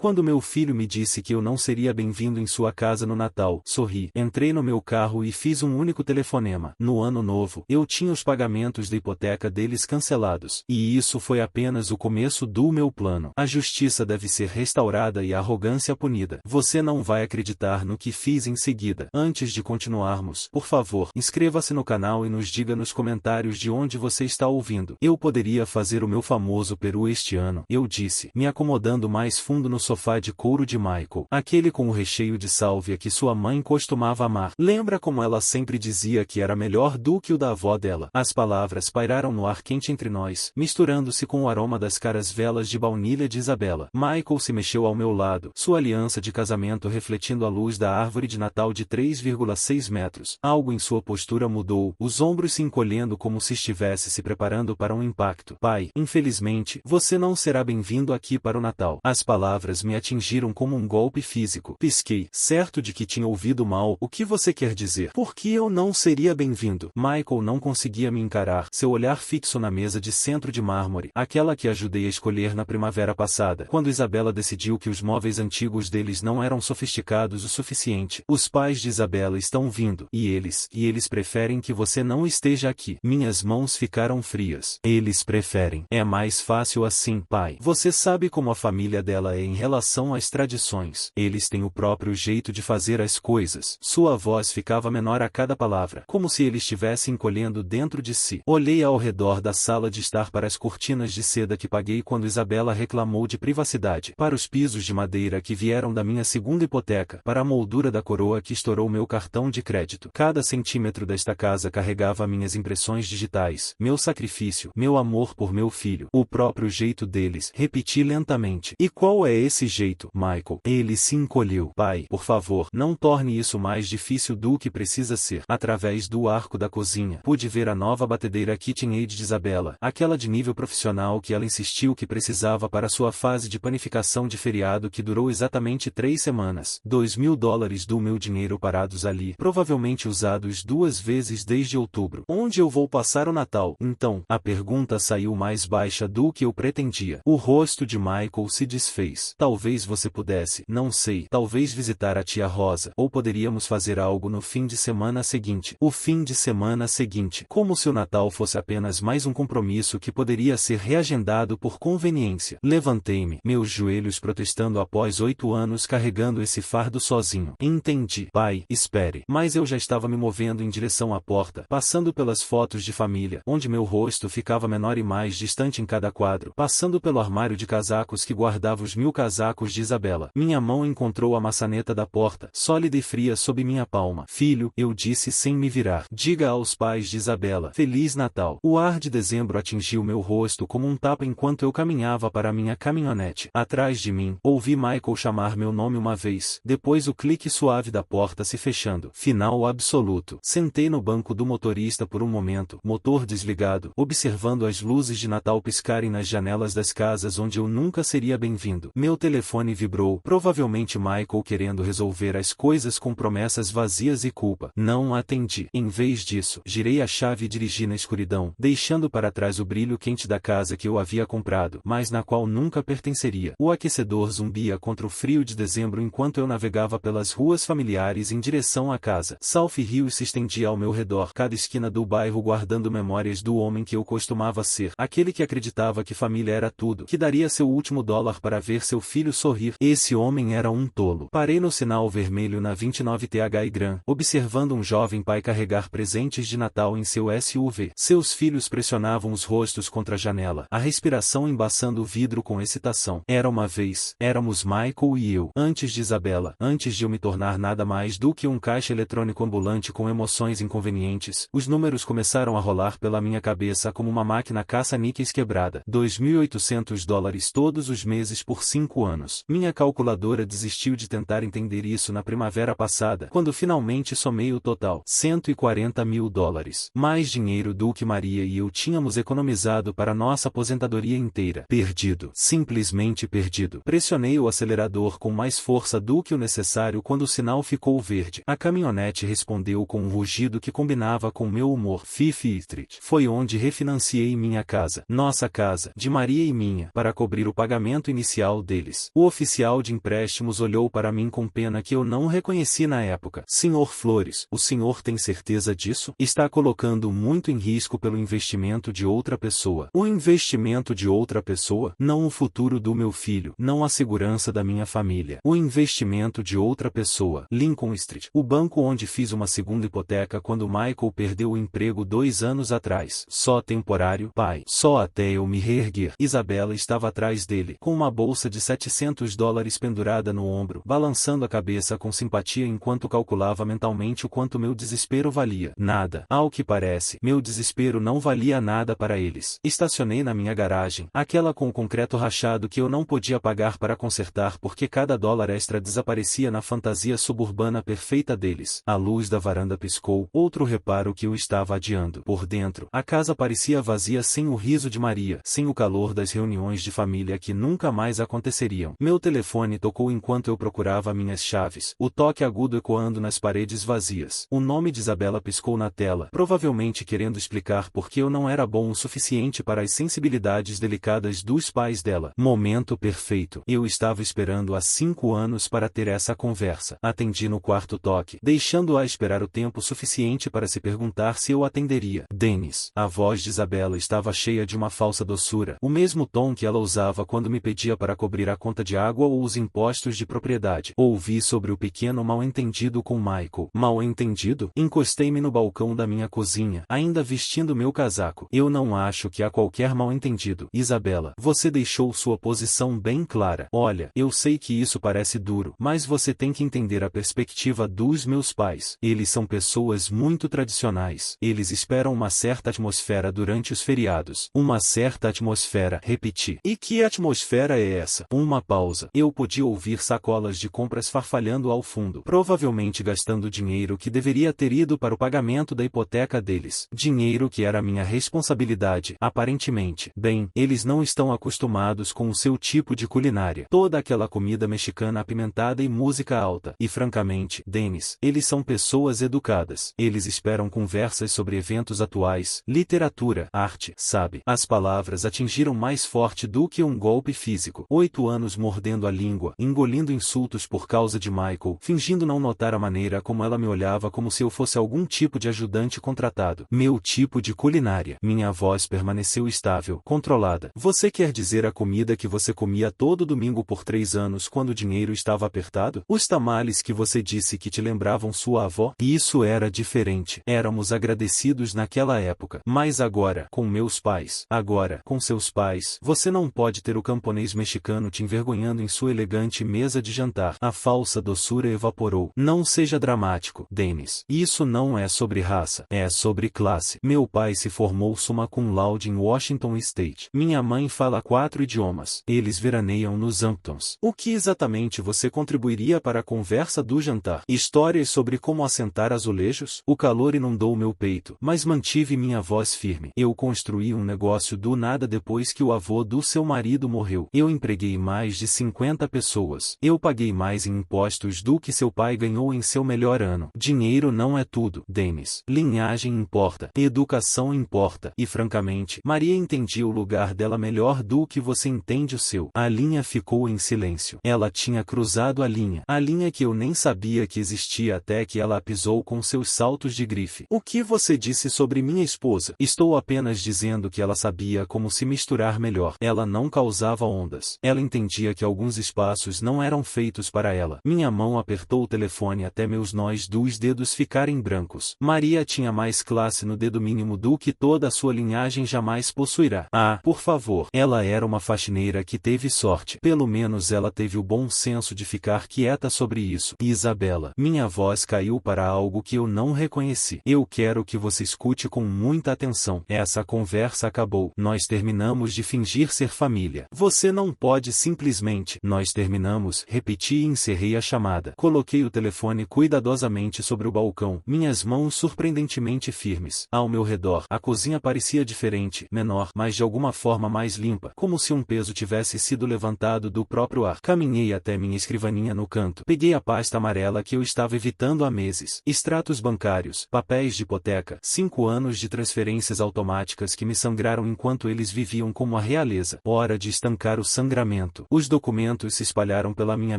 Quando meu filho me disse que eu não seria bem-vindo em sua casa no Natal, sorri. Entrei no meu carro e fiz um único telefonema. No ano novo, eu tinha os pagamentos da hipoteca deles cancelados. E isso foi apenas o começo do meu plano. A justiça deve ser restaurada e a arrogância punida. Você não vai acreditar no que fiz em seguida. Antes de continuarmos, por favor, inscreva-se no canal e nos diga nos comentários de onde você está ouvindo. Eu poderia fazer o meu famoso peru este ano, eu disse, me acomodando mais fundo no sofá de couro de Michael, aquele com o recheio de sálvia que sua mãe costumava amar. Lembra como ela sempre dizia que era melhor do que o da avó dela? As palavras pairaram no ar quente entre nós, misturando-se com o aroma das caras velas de baunilha de Isabela. Michael se mexeu ao meu lado, sua aliança de casamento refletindo a luz da árvore de Natal de 3,6 metros. Algo em sua postura mudou, os ombros se encolhendo como se estivesse se preparando para um impacto. Pai, infelizmente, você não será bem-vindo aqui para o Natal. As palavras me atingiram como um golpe físico. Pisquei, certo de que tinha ouvido mal. O que você quer dizer? Por que eu não seria bem-vindo? Michael não conseguia me encarar, seu olhar fixo na mesa de centro de mármore, aquela que ajudei a escolher na primavera passada, quando Isabela decidiu que os móveis antigos deles não eram sofisticados o suficiente. Os pais de Isabela estão vindo, e eles preferem que você não esteja aqui. Minhas mãos ficaram frias. Eles preferem. É mais fácil assim, pai. Você sabe como a família dela é em relação às tradições. Eles têm o próprio jeito de fazer as coisas. Sua voz ficava menor a cada palavra, como se ele estivesse encolhendo dentro de si. Olhei ao redor da sala de estar para as cortinas de seda que paguei quando Isabela reclamou de privacidade, para os pisos de madeira que vieram da minha segunda hipoteca, para a moldura da coroa que estourou meu cartão de crédito. Cada centímetro desta casa carregava minhas impressões digitais, meu sacrifício, meu amor por meu filho, o próprio jeito deles. Repeti lentamente. E qual é esse jeito, Michael? Ele se encolheu. Pai, por favor, não torne isso mais difícil do que precisa ser. Através do arco da cozinha, pude ver a nova batedeira KitchenAid de Isabela, aquela de nível profissional que ela insistiu que precisava para sua fase de panificação de feriado que durou exatamente 3 semanas. $2.000 do meu dinheiro parados ali, provavelmente usados 2 vezes desde outubro. Onde eu vou passar o Natal? Então, a pergunta saiu mais baixa do que eu pretendia. O rosto de Michael se desfez. Talvez você pudesse, não sei, talvez visitar a tia Rosa, ou poderíamos fazer algo no fim de semana seguinte. O fim de semana seguinte. Como se o Natal fosse apenas mais um compromisso que poderia ser reagendado por conveniência. Levantei-me, meus joelhos protestando após 8 anos carregando esse fardo sozinho. Entendi. Pai, espere. Mas eu já estava me movendo em direção à porta, passando pelas fotos de família, onde meu rosto ficava menor e mais distante em cada quadro, passando pelo armário de casacos que guardava os 1000 casacos de Isabela. Minha mão encontrou a maçaneta da porta, sólida e fria sob minha palma. Filho, eu disse sem me virar. Diga aos pais de Isabela. Feliz Natal. O ar de dezembro atingiu meu rosto como um tapa enquanto eu caminhava para minha caminhonete. Atrás de mim, ouvi Michael chamar meu nome uma vez, depois o clique suave da porta se fechando. Final absoluto. Sentei no banco do motorista por um momento, motor desligado, observando as luzes de Natal piscarem nas janelas das casas onde eu nunca seria bem-vindo. Meu telefone vibrou, provavelmente Michael querendo resolver as coisas com promessas vazias e culpa. Não atendi. Em vez disso, girei a chave e dirigi na escuridão, deixando para trás o brilho quente da casa que eu havia comprado, mas na qual nunca pertenceria. O aquecedor zumbia contra o frio de dezembro enquanto eu navegava pelas ruas familiares em direção à casa. South Hill se estendia ao meu redor, cada esquina do bairro guardando memórias do homem que eu costumava ser, aquele que acreditava que família era tudo, que daria seu último dólar para ver seu filho sorrir. Esse homem era um tolo. Parei no sinal vermelho na 29th e Gran, observando um jovem pai carregar presentes de Natal em seu SUV. Seus filhos pressionavam os rostos contra a janela, a respiração embaçando o vidro com excitação. Era uma vez, éramos Michael e eu, antes de Isabela, antes de eu me tornar nada mais do que um caixa eletrônico ambulante com emoções inconvenientes. Os números começaram a rolar pela minha cabeça como uma máquina caça-níqueis quebrada. $2.800 todos os meses por 5 anos. Minha calculadora desistiu de tentar entender isso na primavera passada, quando finalmente somei o total. $140.000. Mais dinheiro do que Maria e eu tínhamos economizado para nossa aposentadoria inteira. Perdido. Simplesmente perdido. Pressionei o acelerador com mais força do que o necessário quando o sinal ficou verde. A caminhonete respondeu com um rugido que combinava com meu humor. Fifth Street. Foi onde refinanciei minha casa. Nossa casa, de Maria e minha, para cobrir o pagamento inicial deles. deles. O oficial de empréstimos olhou para mim com pena que eu não reconheci na época. Senhor Flores, o senhor tem certeza disso? Está colocando muito em risco pelo investimento de outra pessoa. O investimento de outra pessoa? Não o futuro do meu filho, não a segurança da minha família. O investimento de outra pessoa. Lincoln Street, o banco onde fiz uma segunda hipoteca quando Michael perdeu o emprego 2 anos atrás. Só temporário, pai. Só até eu me reerguer. Isabela estava atrás dele, com uma bolsa de $700 pendurada no ombro, balançando a cabeça com simpatia enquanto calculava mentalmente o quanto meu desespero valia. Nada. Ao que parece, meu desespero não valia nada para eles. Estacionei na minha garagem, aquela com o concreto rachado que eu não podia pagar para consertar porque cada dólar extra desaparecia na fantasia suburbana perfeita deles. A luz da varanda piscou, outro reparo que eu estava adiando. Por dentro, a casa parecia vazia sem o riso de Maria, sem o calor das reuniões de família que nunca mais aconteceriam. Meu telefone tocou enquanto eu procurava minhas chaves, o toque agudo ecoando nas paredes vazias. O nome de Isabela piscou na tela, provavelmente querendo explicar por que eu não era bom o suficiente para as sensibilidades delicadas dos pais dela. Momento perfeito. Eu estava esperando há 5 anos para ter essa conversa. Atendi no quarto toque, deixando-a esperar o tempo suficiente para se perguntar se eu atenderia. Dennis. A voz de Isabela estava cheia de uma falsa doçura, o mesmo tom que ela usava quando me pedia para cobrir a conta de água ou os impostos de propriedade. Ouvi sobre o pequeno mal-entendido com Michael. Mal-entendido? Encostei-me no balcão da minha cozinha, ainda vestindo meu casaco. Eu não acho que há qualquer mal-entendido. Isabela, você deixou sua posição bem clara. Olha, eu sei que isso parece duro, mas você tem que entender a perspectiva dos meus pais. Eles são pessoas muito tradicionais. Eles esperam uma certa atmosfera durante os feriados. Uma certa atmosfera, repeti. E que atmosfera é essa? Uma pausa. Eu podia ouvir sacolas de compras farfalhando ao fundo, provavelmente gastando dinheiro que deveria ter ido para o pagamento da hipoteca deles. Dinheiro que era minha responsabilidade, aparentemente. Bem, eles não estão acostumados com o seu tipo de culinária. Toda aquela comida mexicana apimentada e música alta. E francamente, Dennis, eles são pessoas educadas. Eles esperam conversas sobre eventos atuais, literatura, arte, sabe? As palavras atingiram mais forte do que um golpe físico. 8 anos mordendo a língua, engolindo insultos por causa de Michael, fingindo não notar a maneira como ela me olhava como se eu fosse algum tipo de ajudante contratado. Meu tipo de culinária. Minha voz permaneceu estável, controlada. Você quer dizer a comida que você comia todo domingo por 3 anos quando o dinheiro estava apertado? Os tamales que você disse que te lembravam sua avó? Isso era diferente. Éramos agradecidos naquela época. Mas agora, com meus pais, agora, com seus pais, você não pode ter o camponês mexicano te envergonhando em sua elegante mesa de jantar. A falsa doçura evaporou. Não seja dramático, Dennis. Isso não é sobre raça, é sobre classe. Meu pai se formou summa cum laude em Washington State. Minha mãe fala 4 idiomas. Eles veraneiam nos Hamptons. O que exatamente você contribuiria para a conversa do jantar? Histórias sobre como assentar azulejos? O calor inundou meu peito, mas mantive minha voz firme. Eu construí um negócio do nada depois que o avô do seu marido morreu. Eu empreguei mais de 50 pessoas. Eu paguei mais em impostos do que seu pai ganhou em seu melhor ano. Dinheiro não é tudo, Dennis. Linhagem importa. Educação importa. E francamente, Maria entendia o lugar dela melhor do que você entende o seu. A linha ficou em silêncio. Ela tinha cruzado a linha. A linha que eu nem sabia que existia até que ela a pisou com seus saltos de grife. O que você disse sobre minha esposa? Estou apenas dizendo que ela sabia como se misturar melhor. Ela não causava ondas. Ela entendia que alguns espaços não eram feitos para ela. Minha mão apertou o telefone até meus nós dos dedos ficarem brancos. Maria tinha mais classe no dedo mínimo do que toda a sua linhagem jamais possuirá. Ah, por favor. Ela era uma faxineira que teve sorte. Pelo menos ela teve o bom senso de ficar quieta sobre isso. Isabela. Minha voz caiu para algo que eu não reconheci. Eu quero que você escute com muita atenção. Essa conversa acabou. Nós terminamos de fingir ser família. Você não pode simplesmente. Nós terminamos. Repeti e encerrei a chamada. Coloquei o telefone cuidadosamente sobre o balcão, minhas mãos surpreendentemente firmes. Ao meu redor, a cozinha parecia diferente, menor, mas de alguma forma mais limpa, como se um peso tivesse sido levantado do próprio ar. Caminhei até minha escrivaninha no canto. Peguei a pasta amarela que eu estava evitando há meses. Extratos bancários, papéis de hipoteca, 5 anos de transferências automáticas que me sangraram enquanto eles viviam como a realeza. Hora de estancar o sangramento. momento. Os documentos se espalharam pela minha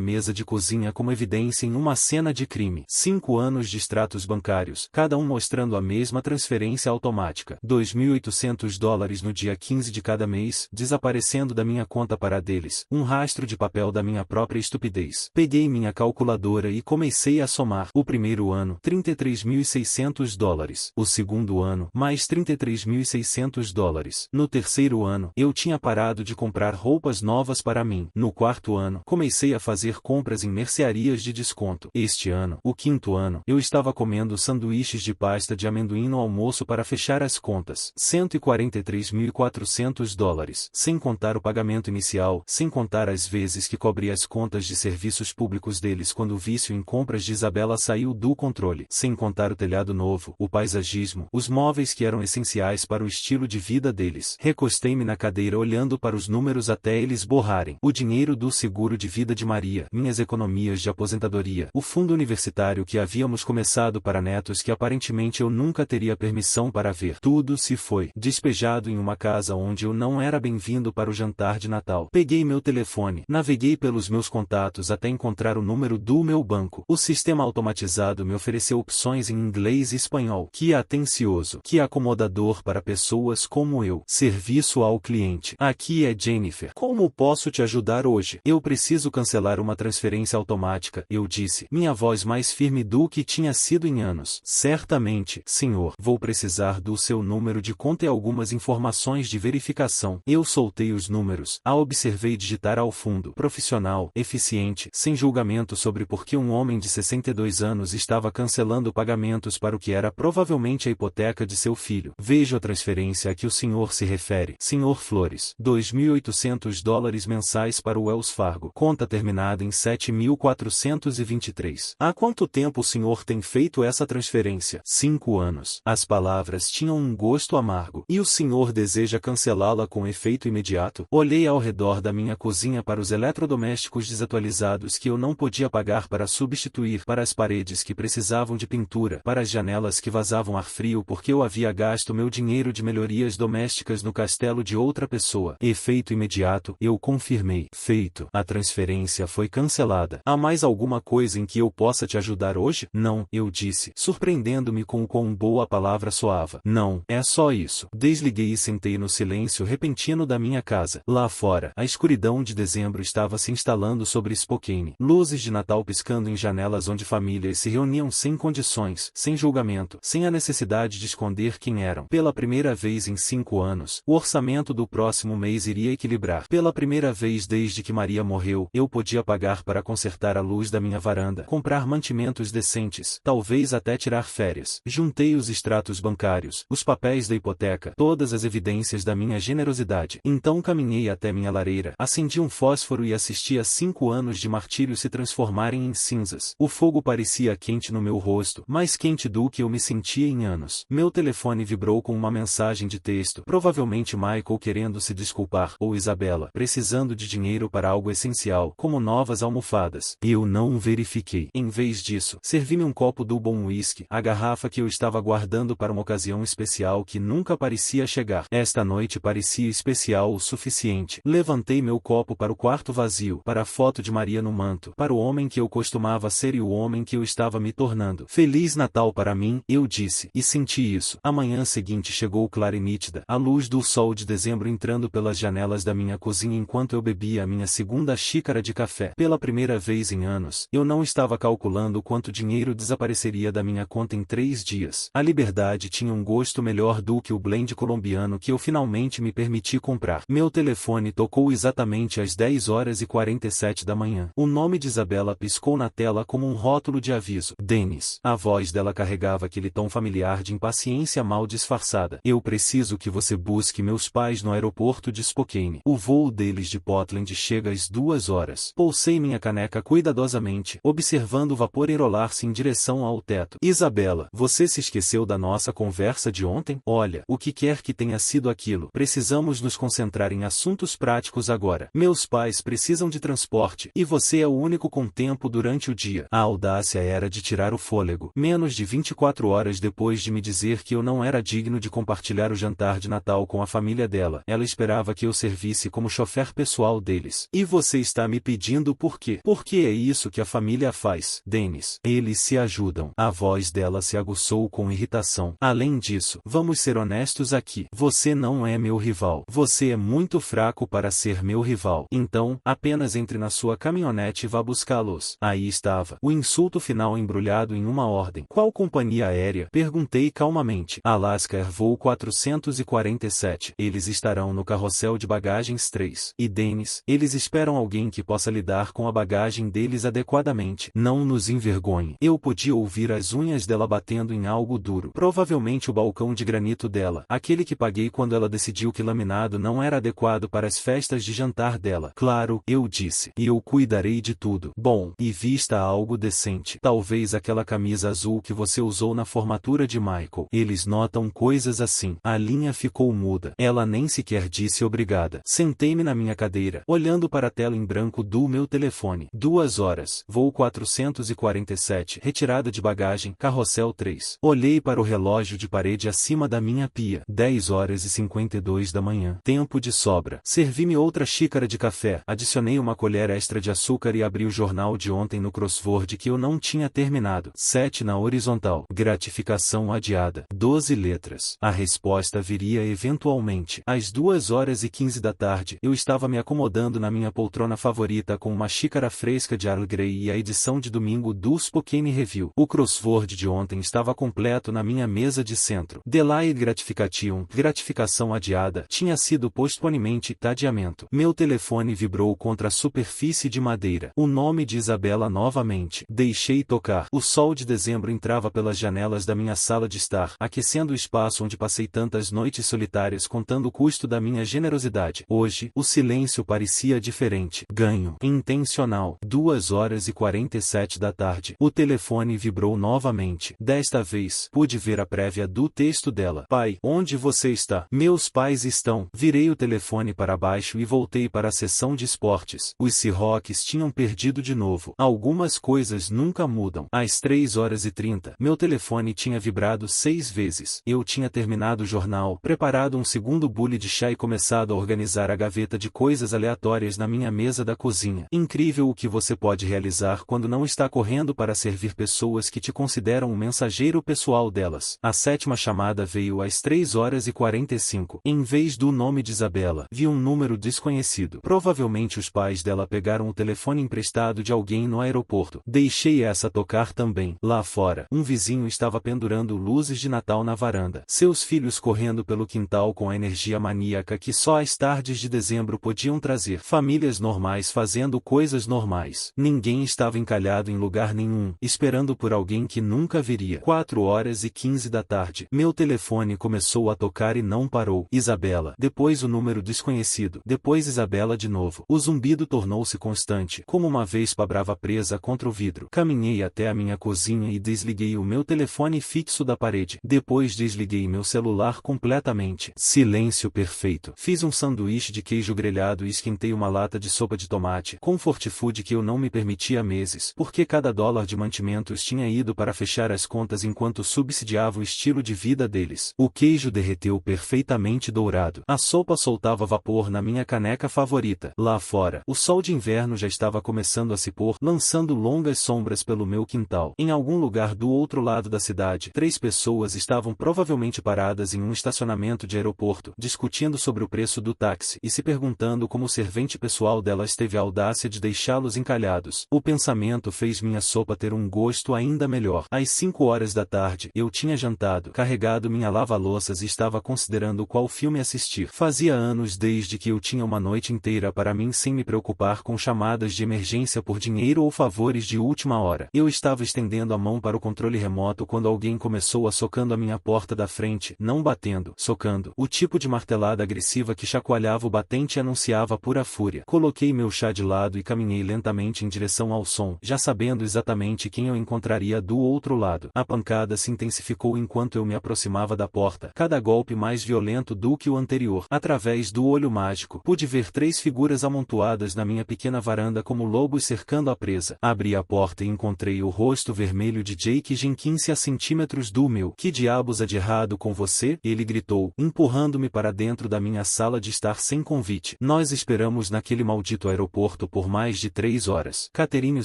mesa de cozinha como evidência em uma cena de crime. 5 anos de extratos bancários, cada um mostrando a mesma transferência automática. $2.800 no dia 15 de cada mês, desaparecendo da minha conta para a deles. Um rastro de papel da minha própria estupidez. Peguei minha calculadora e comecei a somar. O primeiro ano, $33.600. O segundo ano, mais $33.600. No terceiro ano, eu tinha parado de comprar roupas novas para mim. No quarto ano, comecei a fazer compras em mercearias de desconto. Este ano, o quinto ano, eu estava comendo sanduíches de pasta de amendoim no almoço para fechar as contas. $143.400. Sem contar o pagamento inicial, sem contar as vezes que cobri as contas de serviços públicos deles quando o vício em compras de Isabela saiu do controle. Sem contar o telhado novo, o paisagismo, os móveis que eram essenciais para o estilo de vida deles. Recostei-me na cadeira olhando para os números até eles borrarem. O dinheiro do seguro de vida de Maria, minhas economias de aposentadoria, o fundo universitário que havíamos começado para netos que aparentemente eu nunca teria permissão para ver. Tudo se foi despejado em uma casa onde eu não era bem-vindo para o jantar de Natal. Peguei meu telefone, naveguei pelos meus contatos até encontrar o número do meu banco. O sistema automatizado me ofereceu opções em inglês e espanhol. Que atencioso, que acomodador para pessoas como eu. Serviço ao cliente. Aqui é Jennifer. Como posso te ajudar hoje? Eu preciso cancelar uma transferência automática, eu disse, minha voz mais firme do que tinha sido em anos. Certamente, senhor. Vou precisar do seu número de conta e algumas informações de verificação. Eu soltei os números. A observei digitar ao fundo. Profissional, eficiente, sem julgamento sobre por que um homem de 62 anos estava cancelando pagamentos para o que era provavelmente a hipoteca de seu filho. Vejo a transferência a que o senhor se refere. Senhor Flores. $2.800 mensais para o Wells Fargo. Conta terminada em 7.423. Há quanto tempo o senhor tem feito essa transferência? 5 anos. As palavras tinham um gosto amargo. E o senhor deseja cancelá-la com efeito imediato? Olhei ao redor da minha cozinha para os eletrodomésticos desatualizados que eu não podia pagar para substituir, para as paredes que precisavam de pintura, para as janelas que vazavam ar frio porque eu havia gasto meu dinheiro de melhorias domésticas no castelo de outra pessoa. Efeito imediato, eu confirmei. Feito. A transferência foi cancelada. Há mais alguma coisa em que eu possa te ajudar hoje? Não, eu disse, surpreendendo-me com o quão boa a palavra soava. Não, é só isso. Desliguei e sentei no silêncio repentino da minha casa. Lá fora, a escuridão de dezembro estava se instalando sobre Spokane. Luzes de Natal piscando em janelas onde famílias se reuniam sem condições, sem julgamento, sem a necessidade de esconder quem eram. Pela primeira vez em 5 anos, o orçamento do próximo mês iria equilibrar. Pela primeira vez desde que Maria morreu, eu podia pagar para consertar a luz da minha varanda, comprar mantimentos decentes, talvez até tirar férias. Juntei os extratos bancários, os papéis da hipoteca, todas as evidências da minha generosidade. Então caminhei até minha lareira, acendi um fósforo e assisti a 5 anos de martírio se transformarem em cinzas. O fogo parecia quente no meu rosto, mais quente do que eu me sentia em anos. Meu telefone vibrou com uma mensagem de texto, provavelmente Michael querendo se desculpar, ou Isabela, precisando de dinheiro para algo essencial, como novas almofadas. Eu não verifiquei. Em vez disso, servi-me um copo do bom whisky, a garrafa que eu estava guardando para uma ocasião especial que nunca parecia chegar. Esta noite parecia especial o suficiente. Levantei meu copo para o quarto vazio, para a foto de Maria no manto, para o homem que eu costumava ser e o homem que eu estava me tornando. Feliz Natal para mim, eu disse, e senti isso. A manhã seguinte chegou clara e nítida, a luz do sol de dezembro entrando pelas janelas da minha cozinha enquanto eu bebia a minha segunda xícara de café. Pela primeira vez em anos, eu não estava calculando quanto dinheiro desapareceria da minha conta em 3 dias. A liberdade tinha um gosto melhor do que o blend colombiano que eu finalmente me permiti comprar. Meu telefone tocou exatamente às 10h47 da manhã. O nome de Isabela piscou na tela como um rótulo de aviso. Dennis. A voz dela carregava aquele tom familiar de impaciência mal disfarçada. Eu preciso que você busque meus pais no aeroporto de Spokane. O voo deles de Portland chega às 2 horas. Pulsei minha caneca cuidadosamente, observando o vapor enrolar-se em direção ao teto. Isabela, você se esqueceu da nossa conversa de ontem? Olha, o que quer que tenha sido aquilo, precisamos nos concentrar em assuntos práticos agora. Meus pais precisam de transporte, e você é o único com tempo durante o dia. A audácia era de tirar o fôlego. Menos de 24 horas depois de me dizer que eu não era digno de compartilhar o jantar de Natal com a família dela, ela esperava que eu servisse como chofer pessoal pessoal deles. E você está me pedindo por quê? Porque é isso que a família faz, Dennis. Eles se ajudam. A voz dela se aguçou com irritação. Além disso, vamos ser honestos aqui. Você não é meu rival. Você é muito fraco para ser meu rival. Então, apenas entre na sua caminhonete e vá buscá-los. Aí estava. O insulto final embrulhado em uma ordem. Qual companhia aérea? Perguntei calmamente. Alaska Air Voo 447. Eles estarão no carrossel de bagagens 3. E Dennis, eles esperam alguém que possa lidar com a bagagem deles adequadamente. Não nos envergonhe. Eu podia ouvir as unhas dela batendo em algo duro. Provavelmente o balcão de granito dela. Aquele que paguei quando ela decidiu que laminado não era adequado para as festas de jantar dela. Claro, eu disse. E eu cuidarei de tudo. Bom, e vista algo decente. Talvez aquela camisa azul que você usou na formatura de Michael. Eles notam coisas assim. A linha ficou muda. Ela nem sequer disse obrigada. Sentei-me na minha cadeira, olhando para a tela em branco do meu telefone. 2 horas. Voo 447. Retirada de bagagem. Carrossel 3. Olhei para o relógio de parede acima da minha pia. 10 horas e 52 da manhã. Tempo de sobra. Servi-me outra xícara de café. Adicionei uma colher extra de açúcar e abri o jornal de ontem no crossword que eu não tinha terminado. 7 na horizontal. Gratificação adiada. 12 letras. A resposta viria eventualmente. Às 2 horas e 15 da tarde, eu estava me acomodando na minha poltrona favorita com uma xícara fresca de Earl Grey e a edição de domingo do Spokane Review. O crossword de ontem estava completo na minha mesa de centro. Delayed gratification, gratificação adiada, tinha sido postponement, adiamento. Meu telefone vibrou contra a superfície de madeira. O nome de Isabela novamente. Deixei tocar. O sol de dezembro entrava pelas janelas da minha sala de estar, aquecendo o espaço onde passei tantas noites solitárias contando o custo da minha generosidade. Hoje, o silêncio parecia diferente. Ganho. Intencional. 2 horas e 47 da tarde. O telefone vibrou novamente. Desta vez, pude ver a prévia do texto dela. Pai, onde você está? Meus pais estão. Virei o telefone para baixo e voltei para a seção de esportes. Os Seahawks tinham perdido de novo. Algumas coisas nunca mudam. Às 3 horas e 30, meu telefone tinha vibrado 6 vezes. Eu tinha terminado o jornal, preparado um segundo bule de chá e começado a organizar a gaveta de coisas aleatórias na minha mesa da cozinha. Incrível o que você pode realizar quando não está correndo para servir pessoas que te consideram um mensageiro pessoal delas. A 7ª chamada veio às 3 horas e 45. Em vez do nome de Isabela, vi um número desconhecido. Provavelmente os pais dela pegaram o telefone emprestado de alguém no aeroporto. Deixei essa tocar também. Lá fora, um vizinho estava pendurando luzes de Natal na varanda. Seus filhos correndo pelo quintal com a energia maníaca que só as tardes de dezembro podiam trazer. Famílias normais fazendo coisas normais. Ninguém estava encalhado em lugar nenhum, esperando por alguém que nunca viria. 4 horas e 15 da tarde. Meu telefone começou a tocar e não parou. Isabela. Depois o número desconhecido. Depois Isabela de novo. O zumbido tornou-se constante, como uma vespa brava presa contra o vidro. Caminhei até a minha cozinha e desliguei o meu telefone fixo da parede. Depois desliguei meu celular completamente. Silêncio perfeito. Fiz um sanduíche de queijo grelhado e esquentei uma lata de sopa de tomate, comfort food que eu não me permitia há meses, porque cada dólar de mantimentos tinha ido para fechar as contas enquanto subsidiava o estilo de vida deles. O queijo derreteu perfeitamente dourado. A sopa soltava vapor na minha caneca favorita. Lá fora, o sol de inverno já estava começando a se pôr, lançando longas sombras pelo meu quintal. Em algum lugar do outro lado da cidade, 3 pessoas estavam provavelmente paradas em um estacionamento de aeroporto, discutindo sobre o preço do táxi e se perguntando como o servente pessoal delas teve a audácia de deixá-los encalhados. O pensamento fez minha sopa ter um gosto ainda melhor. Às 5 horas da tarde, eu tinha jantado, carregado minha lava-louças e estava considerando qual filme assistir. Fazia anos desde que eu tinha uma noite inteira para mim sem me preocupar com chamadas de emergência por dinheiro ou favores de última hora. Eu estava estendendo a mão para o controle remoto quando alguém começou a socando a minha porta da frente, não batendo, socando. O tipo de martelada agressiva que chacoalhava o batente anunciava pura fúria. Coloquei meu chá de lado e caminhei lentamente em direção ao som, já sabendo exatamente quem eu encontraria do outro lado. A pancada se intensificou enquanto eu me aproximava da porta, cada golpe mais violento do que o anterior. Através do olho mágico, pude ver 3 figuras amontoadas na minha pequena varanda como lobos cercando a presa. Abri a porta e encontrei o rosto vermelho de Jake Jenkins a centímetros do meu. Que diabos há de errado com você? Ele gritou, empurrando-me para dentro da minha sala de estar sem convite. Nós Nós esperamos naquele maldito aeroporto por mais de 3 horas. Catherine o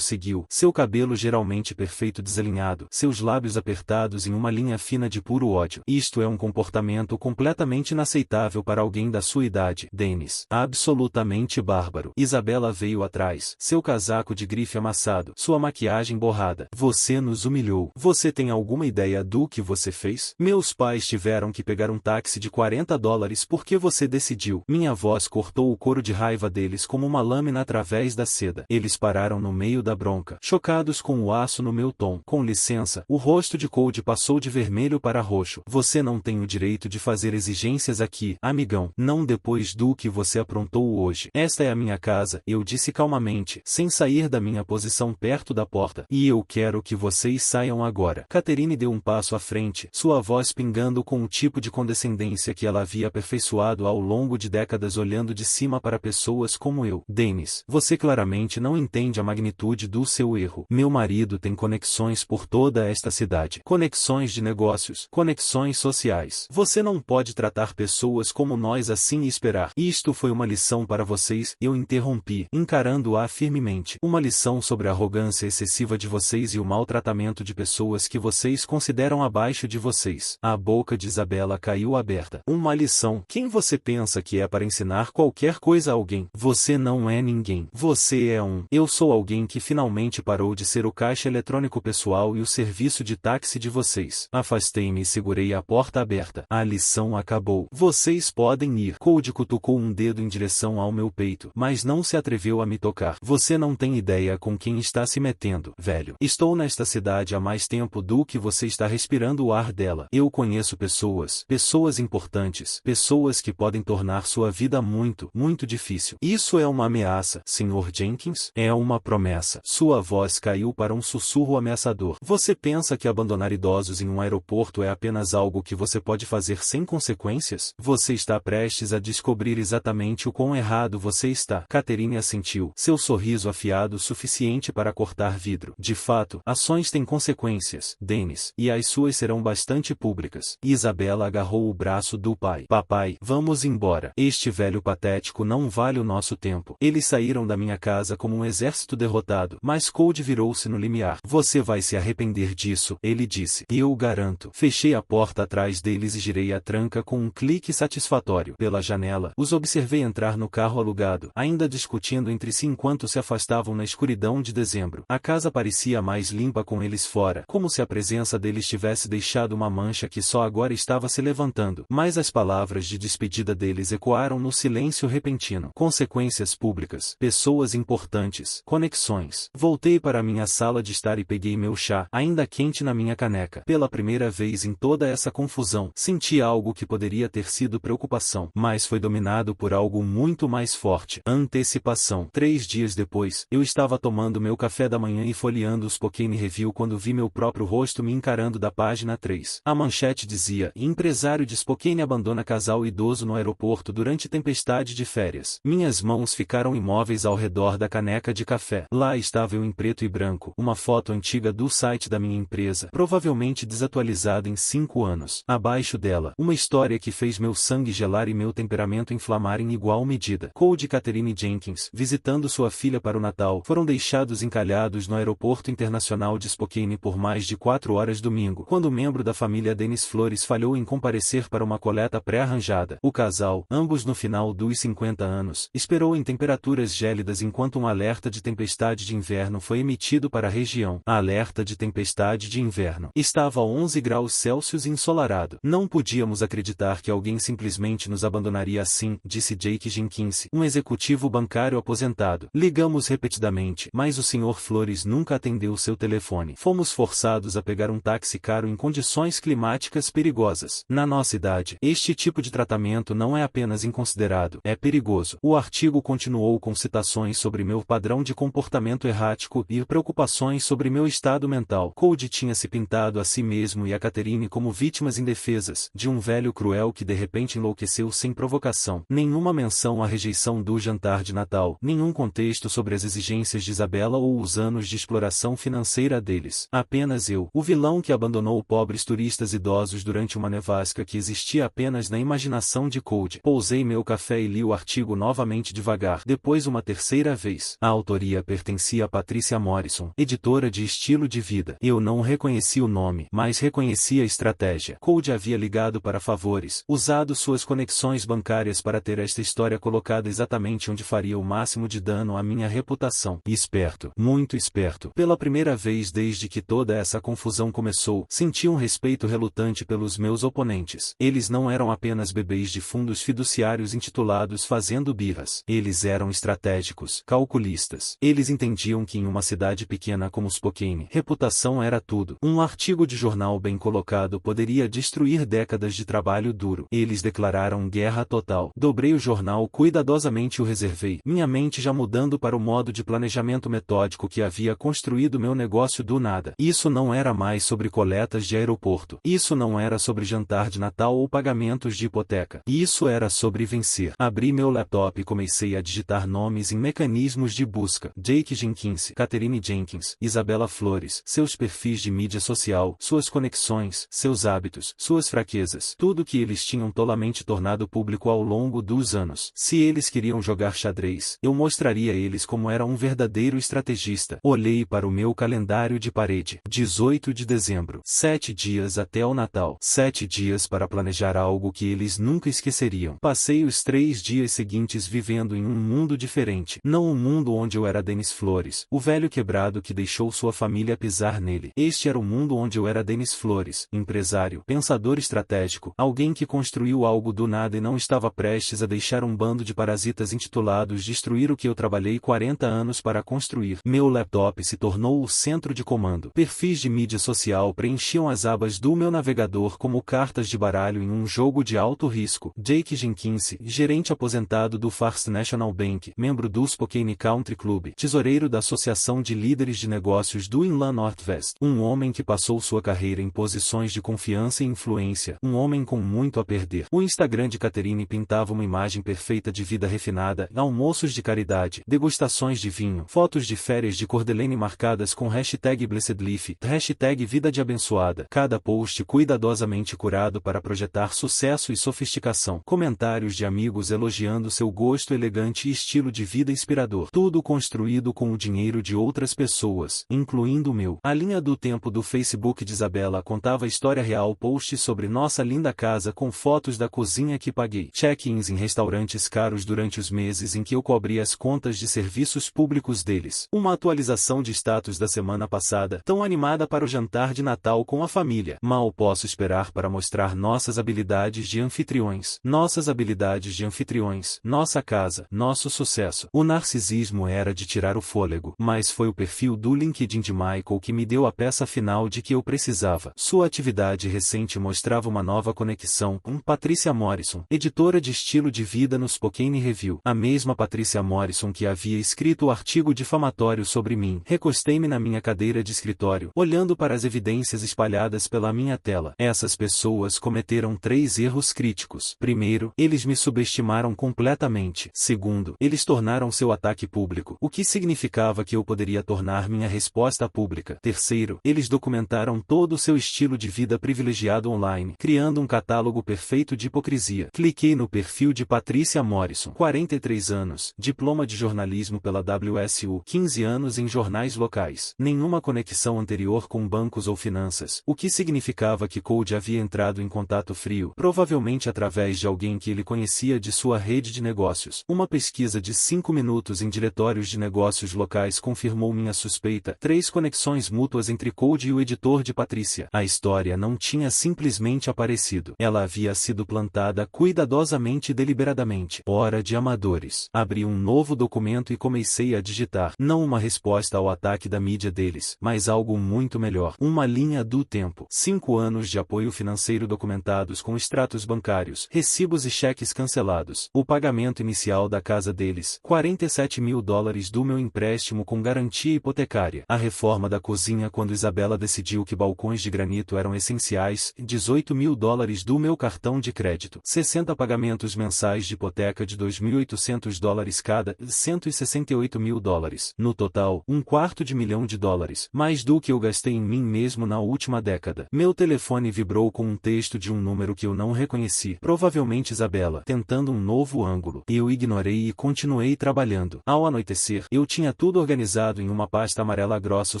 seguiu, seu cabelo geralmente perfeito desalinhado, seus lábios apertados em uma linha fina de puro ódio. Isto é um comportamento completamente inaceitável para alguém da sua idade. Dennis. Absolutamente bárbaro. Isabela veio atrás, seu casaco de grife amassado, sua maquiagem borrada. Você nos humilhou. Você tem alguma ideia do que você fez? Meus pais tiveram que pegar um táxi de $40 porque você decidiu. Minha voz cortou o coro de raiva deles como uma lâmina através da seda. Eles pararam no meio da bronca, chocados com o aço no meu tom. Com licença, o rosto de Cody passou de vermelho para roxo. Você não tem o direito de fazer exigências aqui, amigão, não depois do que você aprontou hoje. Esta é a minha casa, eu disse calmamente, sem sair da minha posição perto da porta. E eu quero que vocês saiam agora. Catherine deu um passo à frente, sua voz pingando com o tipo de condescendência que ela havia aperfeiçoado ao longo de décadas olhando de cima para pessoas como eu. Dennis, você claramente não entende a magnitude do seu erro. Meu marido tem conexões por toda esta cidade. Conexões de negócios, conexões sociais. Você não pode tratar pessoas como nós assim e esperar. Isto foi uma lição para vocês, eu interrompi, encarando-a firmemente. Uma lição sobre a arrogância excessiva de vocês e o maltratamento de pessoas que vocês consideram abaixo de vocês. A boca de Isabela caiu aberta. Uma lição? Quem você pensa que é para ensinar qualquer coisa a alguém? Você não é ninguém. Você é um. Eu sou alguém que finalmente parou de ser o caixa eletrônico pessoal e o serviço de táxi de vocês. Afastei-me e segurei a porta aberta. A lição acabou. Vocês podem ir. Cody cutucou um dedo em direção ao meu peito, mas não se atreveu a me tocar. Você não tem ideia com quem está se metendo, velho. Estou nesta cidade há mais tempo do que você está respirando o ar dela. Eu conheço pessoas importantes, pessoas que podem tornar sua vida muito, muito difícil. Isso é uma ameaça, Sr. Jenkins? É uma promessa. Sua voz caiu para um sussurro ameaçador. Você pensa que abandonar idosos em um aeroporto é apenas algo que você pode fazer sem consequências? Você está prestes a descobrir exatamente o quão errado você está. Catherine assentiu, seu sorriso afiado o suficiente para cortar vidro. De fato, ações têm consequências, Dennis, e as suas serão bastante públicas. Isabela agarrou o braço do pai. Papai, vamos embora. Este velho patético não vale o nosso tempo. Eles saíram da minha casa como um exército derrotado, mas Cody virou-se no limiar. Você vai se arrepender disso, ele disse. Eu o garanto. Fechei a porta atrás deles e girei a tranca com um clique satisfatório. Pela janela, os observei entrar no carro alugado, ainda discutindo entre si enquanto se afastavam na escuridão de dezembro. A casa parecia mais limpa com eles fora, como se a presença deles tivesse deixado uma mancha que só agora estava se levantando. Mas as palavras de despedida deles ecoaram no silêncio repentino. Consequências públicas, pessoas importantes, conexões. Voltei para minha sala de estar e peguei meu chá, ainda quente na minha caneca. Pela primeira vez em toda essa confusão, senti algo que poderia ter sido preocupação, mas foi dominado por algo muito mais forte. Antecipação. 3 dias depois, eu estava tomando meu café da manhã e folheando o Spokane Review quando vi meu próprio rosto me encarando da página 3. A manchete dizia: empresário de Spokane abandona casal idoso no aeroporto durante tempestade de férias. Minhas mãos ficaram imóveis ao redor da caneca de café. Lá estava eu em preto e branco, uma foto antiga do site da minha empresa, provavelmente desatualizada em 5 anos. Abaixo dela, uma história que fez meu sangue gelar e meu temperamento inflamar em igual medida. Cody e Catherine Jenkins, visitando sua filha para o Natal, foram deixados encalhados no aeroporto internacional de Spokane por mais de 4 horas domingo, quando o membro da família Dennis Flores falhou em comparecer para uma coleta pré-arranjada. O casal, ambos no final dos 50 anos, esperou em temperaturas gélidas enquanto um alerta de tempestade de inverno foi emitido para a região. Alerta de tempestade de inverno. Estava a 11 graus Celsius e ensolarado. Não podíamos acreditar que alguém simplesmente nos abandonaria assim, disse Jake Jenkins, um executivo bancário aposentado. Ligamos repetidamente, mas o Sr. Flores nunca atendeu seu telefone. Fomos forçados a pegar um táxi caro em condições climáticas perigosas. Na nossa idade, este tipo de tratamento não é apenas inconsiderado, é perigoso. O artigo continuou com citações sobre meu padrão de comportamento errático e preocupações sobre meu estado mental. Cody tinha se pintado a si mesmo e a Catherine como vítimas indefesas de um velho cruel que de repente enlouqueceu sem provocação. Nenhuma menção à rejeição do jantar de Natal, nenhum contexto sobre as exigências de Isabela ou os anos de exploração financeira deles. Apenas eu, o vilão que abandonou pobres turistas idosos durante uma nevasca que existia apenas na imaginação de Cody. Pousei meu café e li o artigo artigo novamente devagar, depois uma terceira vez. A autoria pertencia a Patricia Morrison, editora de Estilo de Vida. Eu não reconheci o nome, mas reconheci a estratégia. Cold havia ligado para favores, usado suas conexões bancárias para ter esta história colocada exatamente onde faria o máximo de dano à minha reputação. Esperto, muito esperto. Pela primeira vez desde que toda essa confusão começou, senti um respeito relutante pelos meus oponentes. Eles não eram apenas bebês de fundos fiduciários intitulados fazendo birras. Eles eram estratégicos, calculistas. Eles entendiam que em uma cidade pequena como Spokane, reputação era tudo. Um artigo de jornal bem colocado poderia destruir décadas de trabalho duro. Eles declararam guerra total. Dobrei o jornal cuidadosamente e o reservei, minha mente já mudando para o modo de planejamento metódico que havia construído meu negócio do nada. Isso não era mais sobre coletas de aeroporto. Isso não era sobre jantar de Natal ou pagamentos de hipoteca. Isso era sobre vencer. Abri meu laptop e comecei a digitar nomes em mecanismos de busca. Jake Jenkins, Catherine Jenkins, Isabela Flores, seus perfis de mídia social, suas conexões, seus hábitos, suas fraquezas, tudo que eles tinham tolamente tornado público ao longo dos anos. Se eles queriam jogar xadrez, eu mostraria a eles como era um verdadeiro estrategista. Olhei para o meu calendário de parede. 18 de dezembro. 7 dias até o Natal. 7 dias para planejar algo que eles nunca esqueceriam. Passei os 3 dias seguintes vivendo em um mundo diferente. Não um mundo onde eu era Denis Flores, o velho quebrado que deixou sua família pisar nele. Este era o mundo onde eu era Denis Flores, empresário, pensador estratégico, alguém que construiu algo do nada e não estava prestes a deixar um bando de parasitas intitulados destruir o que eu trabalhei 40 anos para construir. Meu laptop se tornou o centro de comando. Perfis de mídia social preenchiam as abas do meu navegador como cartas de baralho em um jogo de alto risco. Jake Jenkins, gerente aposentado do First National Bank, membro do Spokane Country Club, tesoureiro da Associação de Líderes de Negócios do Inland Northwest, um homem que passou sua carreira em posições de confiança e influência, um homem com muito a perder. O Instagram de Catherine pintava uma imagem perfeita de vida refinada, almoços de caridade, degustações de vinho, fotos de férias de Coeur d'Alene marcadas com hashtag Blessed Leaf, hashtag Vida de Abençoada, cada post cuidadosamente curado para projetar sucesso e sofisticação, comentários de amigos elogiando seu gosto elegante e estilo de vida inspirador, tudo construído com o dinheiro de outras pessoas, incluindo o meu. A linha do tempo do Facebook de Isabela contava a história real, posts sobre nossa linda casa com fotos da cozinha que paguei, check-ins em restaurantes caros durante os meses em que eu cobri as contas de serviços públicos deles. Uma atualização de status da semana passada, tão animada para o jantar de Natal com a família. Mal posso esperar para mostrar nossas habilidades de anfitriões. Nossas habilidades de anfitriões, nossa casa, nosso sucesso. O narcisismo era de tirar o fôlego, mas foi o perfil do LinkedIn de Michael que me deu a peça final de que eu precisava. Sua atividade recente mostrava uma nova conexão com Patricia Morrison, editora de estilo de vida no Spokane Review. A mesma Patricia Morrison que havia escrito o artigo difamatório sobre mim. Recostei-me na minha cadeira de escritório, olhando para as evidências espalhadas pela minha tela. Essas pessoas cometeram 3 erros críticos. Primeiro, eles me subestimaram completamente. Segundo, eles tornaram seu ataque público, o que significava que eu poderia tornar minha resposta pública. Terceiro, eles documentaram todo o seu estilo de vida privilegiado online, criando um catálogo perfeito de hipocrisia. Cliquei no perfil de Patricia Morrison, 43 anos, diploma de jornalismo pela WSU, 15 anos em jornais locais, nenhuma conexão anterior com bancos ou finanças, o que significava que Cold havia entrado em contato frio, provavelmente através de alguém que ele conhecia de sua rede de negócios. Uma pesquisa de 5 minutos em diretórios de negócios locais confirmou minha suspeita. 3 conexões mútuas entre Cold e o editor de Patricia. A história não tinha simplesmente aparecido. Ela havia sido plantada cuidadosamente e deliberadamente. Hora de amadores. Abri um novo documento e comecei a digitar. Não uma resposta ao ataque da mídia deles, mas algo muito melhor. Uma linha do tempo. 5 anos de apoio financeiro documentados com extratos bancários, recibos e cheques cancelados. O pagamento inicial da casa deles. $47.000 do meu empréstimo com garantia hipotecária. A reforma da cozinha quando Isabela decidiu que balcões de granito eram essenciais. $18.000 do meu cartão de crédito. 60 pagamentos mensais de hipoteca de $2.800 cada. $168.000. No total, $250.000, mais do que eu gastei em mim mesmo na última década. Meu telefone vibrou com um texto de um número que eu não reconheci. Provavelmente Isabela, tentando um novo ângulo. Eu ignorei e continuei trabalhando. Ao anoitecer, eu tinha tudo organizado em uma pasta amarela grossa o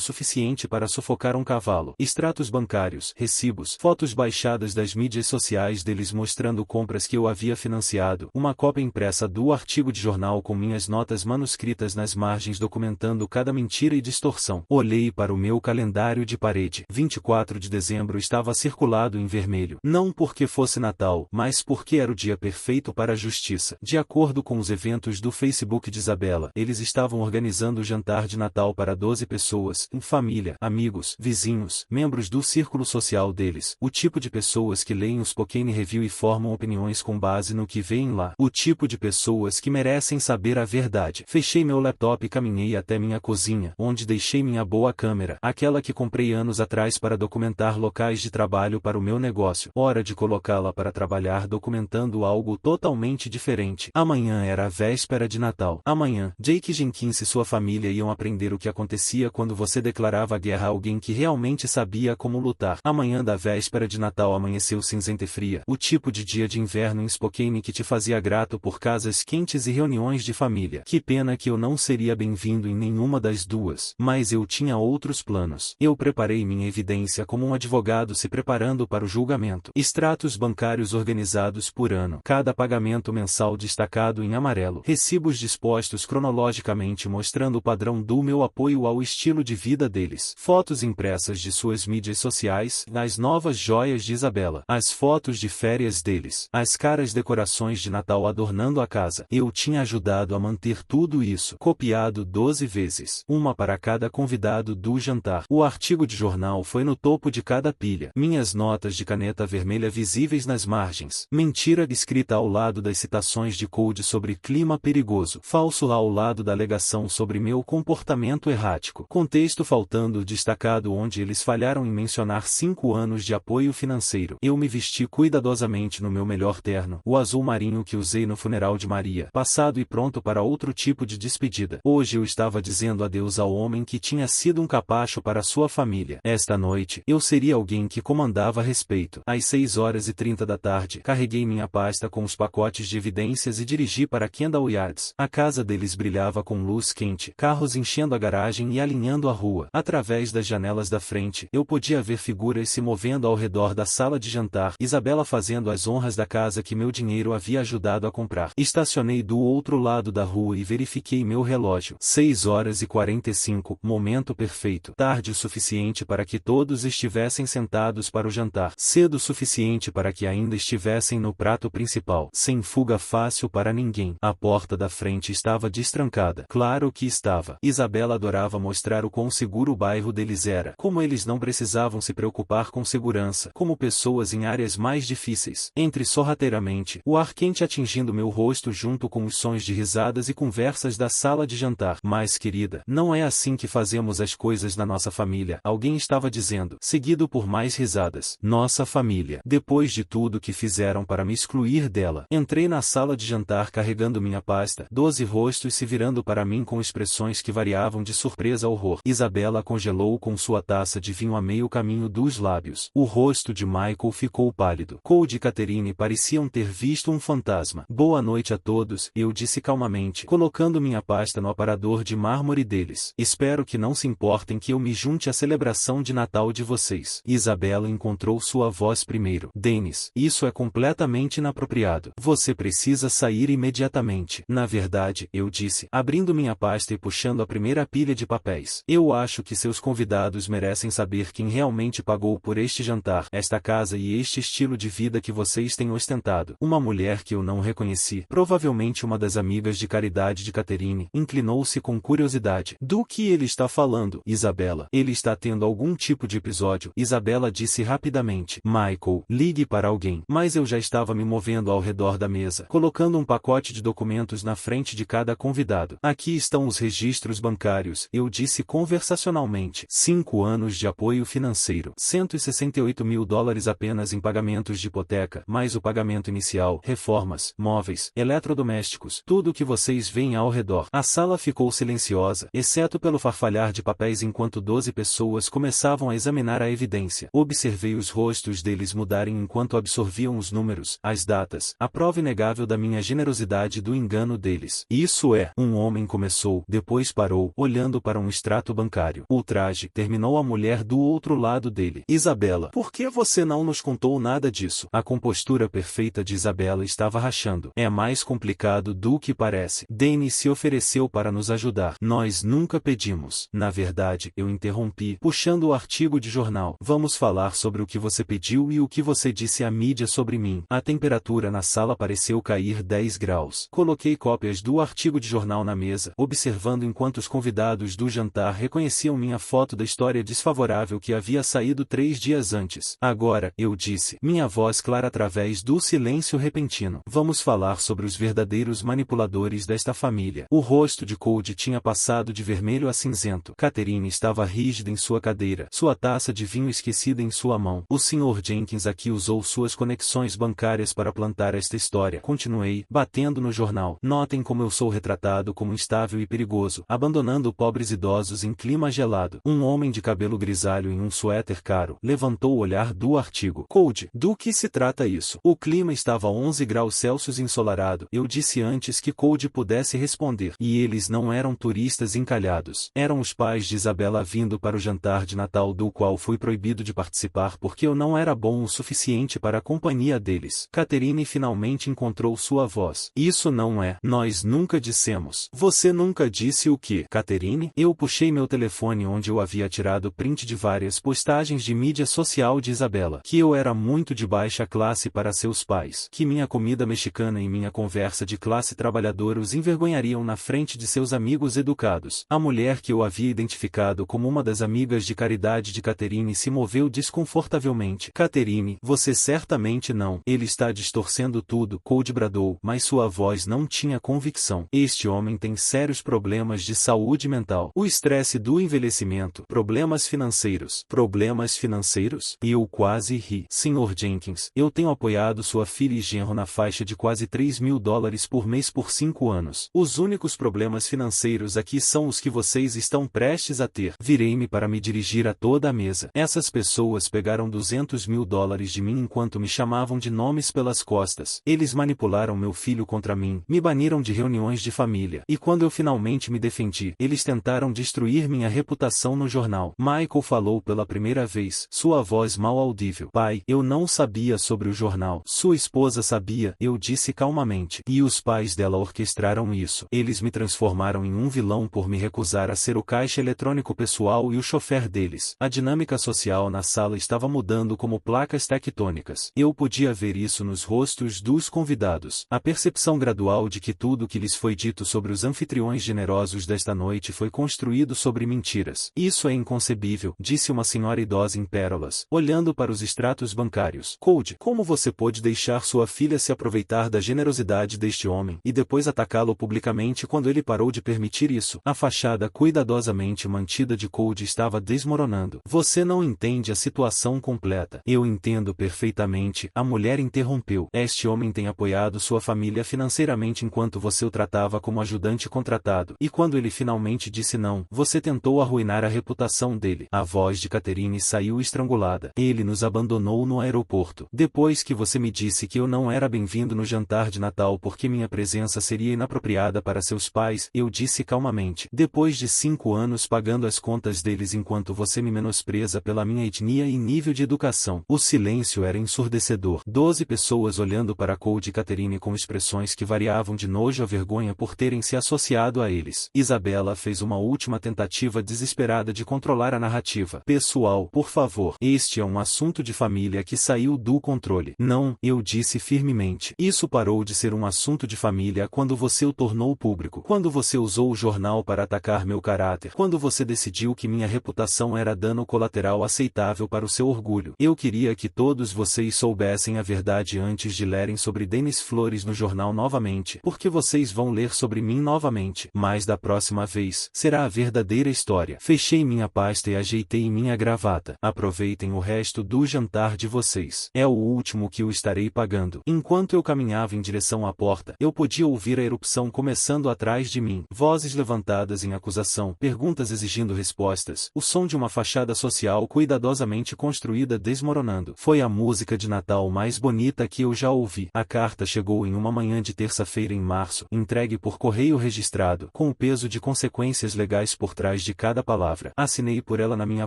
suficiente para sufocar um cavalo. Extratos bancários, recibos, fotos baixadas das mídias sociais deles mostrando compras que eu havia financiado, uma cópia impressa do artigo de jornal com minhas notas manuscritas nas margens documentando cada mentira e distorção. Olhei para o meu calendário de parede. 24 de dezembro estava circulado em vermelho. Não porque fosse Natal, mas porque era o dia perfeito para a justiça. De acordo com os eventos do Facebook de Isabela, eles estavam organizando o jantar de Natal para 12 pessoas, família, amigos, vizinhos, membros do círculo social deles, o tipo de pessoas que leem os Spokane Review e formam opiniões com base no que veem lá, o tipo de pessoas que merecem saber a verdade. Fechei meu laptop e caminhei até minha cozinha, onde deixei minha boa câmera, aquela que comprei anos atrás para documentar locais de trabalho para o meu negócio. Hora de colocá-la para trabalhar documentando algo totalmente diferente. Amanhã era a véspera de Natal. Amanhã, Jake Jenkins e sua família iam aprender o que acontecia quando você declarava guerra a alguém que realmente sabia como lutar. Amanhã da véspera de Natal amanheceu cinzenta e fria, o tipo de dia de inverno em Spokane que te fazia grato por casas quentes e reuniões de família. Que pena que eu não seria bem-vindo em nenhuma das duas, mas eu tinha outros planos. Eu preparei minha evidência como um advogado se preparando para o julgamento. Extratos bancários organizados por ano. Cada pagamento mensal destacado em amarelo. Recibos dispostos cronologicamente mostrando o padrão do meu apoio ao estilo de vida deles. Fotos impressas de suas mídias sociais, as novas joias de Isabela. As fotos de férias deles. As caras decorações de Natal adornando a casa. Eu tinha ajudado a manter tudo isso. Copiado 12 vezes. Uma para cada convidado do jantar. O artigo de jornal foi no topo de cada pilha. Minhas notas de caneta vermelha visíveis nas margens. Mentira escrita ao lado das citações de Code sobre clima perigoso. Falso ao lado da alegação sobre meu comportamento errático. Contexto faltando destacado onde eles falharam em mencionar 5 anos de apoio financeiro. Eu me vesti cuidadosamente no meu melhor terno, o azul marinho que usei no funeral de Maria, passado e pronto para outro tipo de despedida. Hoje eu estava dizendo adeus ao homem que tinha sido um capacho para sua família. Esta noite, eu seria alguém que comandava respeito. Às 6h30 da tarde, carreguei minha pasta com os pacotes de evidências e dirigi para Kendall Yards. A casa deles brilhava com luz quente, carros enchendo a garagem e alinhando a rua. Através das janelas da frente, eu podia ver figuras se movendo ao redor da sala de jantar, Isabela fazendo as honras da casa que meu dinheiro havia ajudado a comprar. Estacionei do outro lado da rua e verifiquei meu relógio. 6h45, momento perfeito. Tarde o suficiente para que todos estivessem sentados para o jantar. Cedo o suficiente para que ainda estivessem no prato principal. Sem fuga fácil para ninguém. A porta da frente estava destrancada. Claro que estava. Isabela adorava mostrar o quão seguro o bairro deles era. Como eles não precisavam se preocupar com segurança. Como pessoas em áreas mais difíceis. Entre sorrateiramente, o ar quente atingindo meu rosto junto com os sons de risadas e conversas da sala de jantar. Mas querida, não é assim que fazemos as coisas na nossa família. Alguém estava dizendo, seguido por mais risadas. Nossa família. Depois de tudo que fizeram para me excluir dela. Entrei na sala de jantar carregando minha pasta. 12 rostos se virando para mim com expressões que variavam de surpresa a horror. Isabela congelou com sua taça de vinho a meio caminho dos lábios. O rosto de Michael ficou pálido. Cole e Catherine pareciam ter visto um fantasma. Boa noite a todos, eu disse calmamente, colocando minha pasta no aparador de mármore deles. Espero que não se importem que eu me junte à celebração de Natal de vocês. Isabela encontrou sua voz primeiro. Dennis, isso é completamente inapropriado. Você precisa sair imediatamente. Na verdade, eu disse, abrindo minha pasta e puxando a primeira pilha de papéis. Eu acho que seus convidados merecem saber quem realmente pagou por este jantar, esta casa e este estilo de vida que vocês têm ostentado. Uma mulher que eu não reconheci, provavelmente uma das amigas de caridade de Catherine, inclinou-se com curiosidade. Do que ele está falando, Isabela? Ele está tendo algum tipo de episódio, Isabela disse rapidamente. Michael, ligue para alguém. Mas eu já estava me movendo ao redor da mesa, colocando um pacote de documentos na frente de cada convidado. Aqui estão os registros bancários, eu disse conversacionalmente. 5 anos de apoio financeiro. $168 mil apenas em pagamentos de hipoteca, mais o pagamento inicial, reformas, móveis, eletrodomésticos, tudo o que vocês veem ao redor. A sala ficou silenciosa, exceto pelo farfalhar de papéis enquanto 12 pessoas começavam a examinar a evidência. Observei os rostos deles mudarem enquanto absorviam os números, as datas, a prova inegável da minha generosidade e do engano deles. Isso é, um homem começou, depois parou, olhando para um extrato bancário. Ultraje, terminou a mulher do outro lado dele. Isabela, por que você não nos contou nada disso? A compostura perfeita de Isabela estava rachando. É mais complicado do que parece. Danny se ofereceu para nos ajudar. Nós nunca pedimos. Na verdade, eu interrompi, puxando o artigo de jornal. Vamos falar sobre o que você pediu e o que você disse à mídia sobre mim. A temperatura na sala pareceu cair 10 graus. Coloquei cópias do artigo de jornal na mesa, observando enquanto os convidados do jantar reconheciam minha foto da história desfavorável que havia saído 3 dias antes. Agora, eu disse, minha voz clara através do silêncio repentino. Vamos falar sobre os verdadeiros manipuladores desta família. O rosto de Cody tinha passado de vermelho a cinzento. Catherine estava rígida em sua cadeira, sua taça de vinho esquecida em sua mão. O Sr. Jenkins aqui usou suas conexões bancárias para plantar esta história. Continuei, batendo no jornal. Notem como eu sou retratado como instável e perigoso, abandonando pobres idosos em clima gelado. Um homem de cabelo grisalho em um suéter caro levantou o olhar do artigo. Cody, do que se trata isso? O clima estava a 11 graus Celsius ensolarado. Eu disse antes que Cody pudesse responder. E eles não eram turistas encalhados. Eram os pais de Isabela vindo para o jantar de Natal do qual fui proibido de participar porque eu não era bom o suficiente para a companhia deles. Catherine finalmente encontrou sua voz. Isso não é. Nós nunca dissemos. Você nunca disse o quê? Catherine? Eu puxei meu telefone onde eu havia tirado print de várias postagens de mídia social de Isabela. Que eu era muito de baixa classe para seus pais. Que minha comida mexicana e minha conversa de classe trabalhadora os envergonhariam na frente de seus amigos educados. A mulher que eu havia identificado como uma das amigas de caridade de Catherine se moveu desconfortavelmente. Catherine, você certamente não. Ele está distorcendo tudo, Cody bradou, mas sua voz não tinha convicção. Este homem tem sérios problemas de saúde mental. O estresse do envelhecimento. Problemas financeiros. Problemas financeiros? Eu quase ri. Sr. Jenkins, eu tenho apoiado sua filha e genro na faixa de quase $3.000 por mês por 5 anos. Os únicos problemas financeiros aqui são os que vocês estão prestes a ter. Virei-me para me dirigir a toda a mesa. Essas pessoas pegaram $200.000 de mim enquanto me chamavam de nomes pelas costas. Eles manipularam meu filho contra mim, me baniram de reuniões de família. E quando eu finalmente me defendi, eles tentaram destruir minha reputação no jornal. Michael falou pela primeira vez, sua voz mal audível. Pai, eu não sabia sobre o jornal. Sua esposa sabia, eu disse calmamente. E os pais dela orquestraram isso. Eles me transformaram em um vilão por me recusar a ser o caixa eletrônico pessoal e o chofer deles. A dinâmica social na sala estava mudando como placas tectônicas. Eu podia ver isso nos rostos dos convidados. A percepção gradual de que tudo o que lhes foi dito sobre os anfitriões generosos desta noite foi construído sobre mentiras. Isso é inconcebível, disse uma senhora idosa em pérolas, olhando para os extratos bancários. Cody, como você pôde deixar sua filha se aproveitar da generosidade deste homem e depois atacá-lo publicamente quando ele parou de permitir isso? A fachada cuidadosamente mantida de Cody estava desmoronando. Você não entende a situação completa. Eu entendo perfeitamente, a mulher interrompeu. Este homem tem apoiado sua família financeiramente enquanto você o tratava como ajudante contratado. E quando ele finalmente disse não, você tentou arruinar a reputação dele. A voz de Catherine saiu estrangulada. Ele nos abandonou no aeroporto. Depois que você me disse que eu não era bem-vindo no jantar de Natal porque minha presença seria inapropriada para seus pais, eu disse calmamente. Depois de 5 anos pagando as contas deles enquanto você me menospreza pela minha etnia e nível de educação. O silêncio era ensurdecedor. 12 pessoas olhando para Cody e Catherine com expressões que variavam de nojo a vergonha por terem se associado a eles. Isabela fez uma última tentativa desesperada de controlar a narrativa. Pessoal, por favor, este é um assunto de família que saiu do controle. Não, eu disse firmemente. Isso parou de ser um assunto de família quando você o tornou público. Quando você usou o jornal para atacar meu caráter. Quando você decidiu que minha reputação era dano colateral aceitável para o seu orgulho. Eu queria que todos vocês soubessem a verdade antes de lerem sobre Denis Flores no jornal novamente, porque vocês vão ler sobre mim novamente. Mas da próxima vez, será a verdadeira história. Fechei minha pasta e ajeitei minha gravata. Aproveitem o resto do jantar de vocês. É o último que eu estarei pagando. Enquanto eu caminhava em direção à porta, eu podia ouvir a erupção começando atrás de mim. Vozes levantadas em acusação, perguntas exigindo respostas, o som de uma fachada social cuidadosamente construída desmoronando. Foi a música de Natal mais bonita que eu já ouvi. A carta chegou chegou em uma manhã de terça-feira em março, entregue por correio registrado, com o peso de consequências legais por trás de cada palavra. Assinei por ela na minha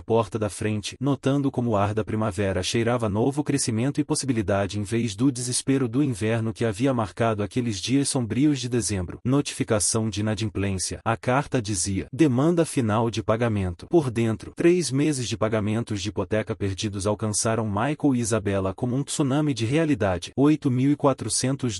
porta da frente, notando como o ar da primavera cheirava novo crescimento e possibilidade em vez do desespero do inverno que havia marcado aqueles dias sombrios de dezembro. Notificação de inadimplência. A carta dizia: demanda final de pagamento. Por dentro, 3 meses de pagamentos de hipoteca perdidos alcançaram Michael e Isabela como um tsunami de realidade. $8.400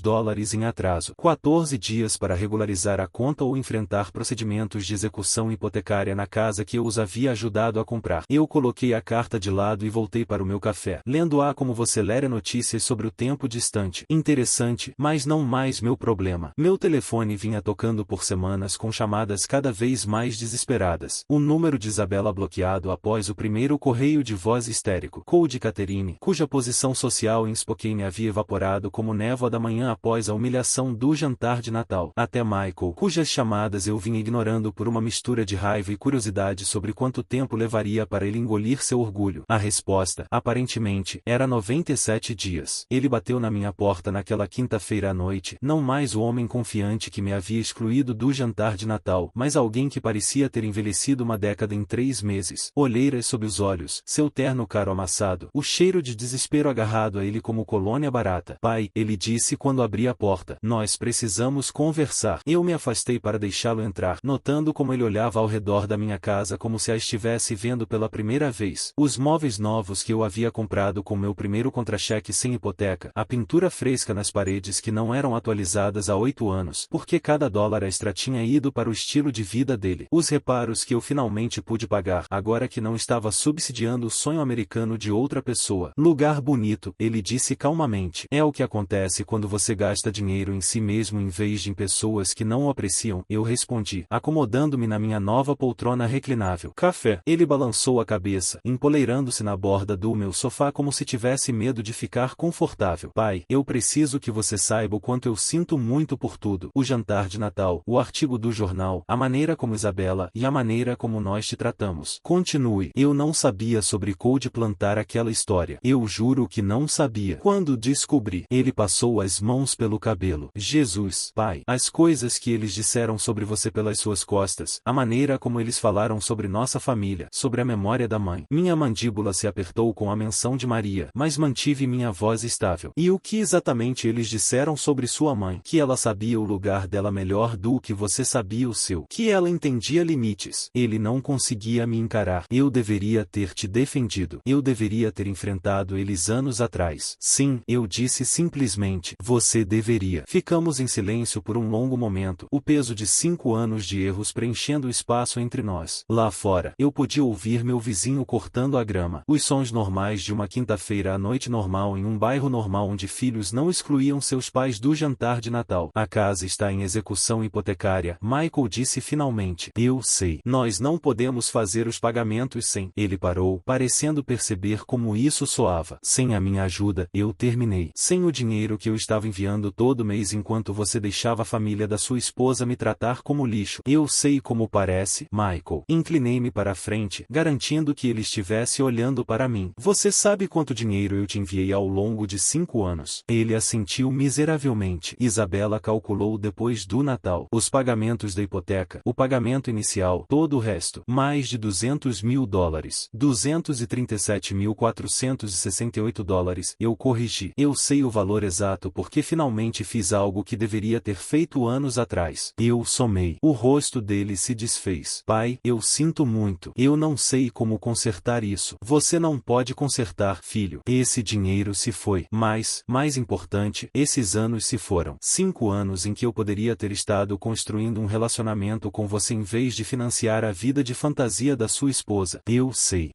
em atraso. 14 dias para regularizar a conta ou enfrentar procedimentos de execução hipotecária na casa que eu os havia ajudado a comprar. Eu coloquei a carta de lado e voltei para o meu café, lendo-a como você lera notícias sobre o tempo distante. Interessante, mas não mais meu problema. Meu telefone vinha tocando por semanas com chamadas cada vez mais desesperadas. O número de Isabela bloqueado após o primeiro correio de voz histérico. Code Catherine, cuja posição social em Spokane havia evaporado como névoa da manhã após a humilhação do jantar de Natal. Até Michael, cujas chamadas eu vinha ignorando por uma mistura de raiva e curiosidade sobre quanto tempo levaria para ele engolir seu orgulho. A resposta, aparentemente, era 97 dias. Ele bateu na minha porta naquela quinta-feira à noite, não mais o homem confiante que me havia excluído do jantar de Natal, mas alguém que parecia ter envelhecido uma década em 3 meses. Olheiras sob os olhos, seu terno caro amassado, o cheiro de desespero agarrado a ele como colônia barata. Pai, ele disse quando abri a porta, nós precisamos conversar. Eu me afastei para deixá-lo entrar, notando como ele olhava ao redor da minha casa como se a estivesse vendo pela primeira vez. Os móveis novos que eu havia comprado com meu primeiro contra-cheque sem hipoteca, a pintura fresca nas paredes que não eram atualizadas há 8 anos, porque cada dólar extra tinha ido para o estilo de vida dele. Os reparos que eu finalmente pude pagar, agora que não estava subsidiando o sonho americano de outra pessoa. Lugar bonito, ele disse calmamente. É o que acontece quando você gasta dinheiro em si mesmo em vez de em pessoas que não o apreciam, eu respondi, acomodando-me na minha nova poltrona reclinável. Café. Ele balançou a cabeça, empoleirando-se na borda do meu sofá como se tivesse medo de ficar confortável. Pai, eu preciso que você saiba o quanto eu sinto muito por tudo. O jantar de Natal, o artigo do jornal, a maneira como Isabela e a maneira como nós te tratamos. Continue. Eu não sabia sobre Code plantar aquela história. Eu juro que não sabia. Quando descobri, ele passou as mãos pelo cabelo. Jesus, pai, as coisas que eles disseram sobre você pelas suas costas, a maneira como eles falaram sobre nossa família, sobre a memória da mãe. Minha mandíbula se apertou com a menção de Maria, mas mantive minha voz estável. E o que exatamente eles disseram sobre sua mãe? Que ela sabia o lugar dela melhor do que você sabia o seu. Que ela entendia limites. Ele não conseguia me encarar. Eu deveria ter te defendido. Eu deveria ter enfrentado eles anos atrás. Sim, eu disse simplesmente. Você deveria. Ficamos em silêncio por um longo momento, o peso de 5 anos de erros preenchendo o espaço entre nós. Lá fora, eu podia ouvir meu vizinho cortando a grama. Os sons normais de uma quinta-feira à noite normal em um bairro normal onde filhos não excluíam seus pais do jantar de Natal. A casa está em execução hipotecária, Michael disse finalmente. Eu sei. Nós não podemos fazer os pagamentos sem. Ele parou, parecendo perceber como isso soava. Sem a minha ajuda, eu terminei. Sem o dinheiro que eu estava enviando todo mês enquanto você deixava a família da sua esposa me tratar como lixo. Eu sei como parece, Michael. Inclinei-me para a frente, garantindo que ele estivesse olhando para mim. Você sabe quanto dinheiro eu te enviei ao longo de 5 anos? Ele assentiu miseravelmente. Isabela calculou depois do Natal. Os pagamentos da hipoteca, o pagamento inicial, todo o resto. Mais de $200 mil. $237.468. Eu corrigi. Eu sei o valor exato porque finalmente fiz algo que deveria ter feito anos atrás. Eu somei. O rosto dele se desfez. Pai, eu sinto muito. Eu não sei como consertar isso. Você não pode consertar, filho. Esse dinheiro se foi. Mas, mais importante, esses anos se foram. 5 anos em que eu poderia ter estado construindo um relacionamento com você em vez de financiar a vida de fantasia da sua esposa. Eu sei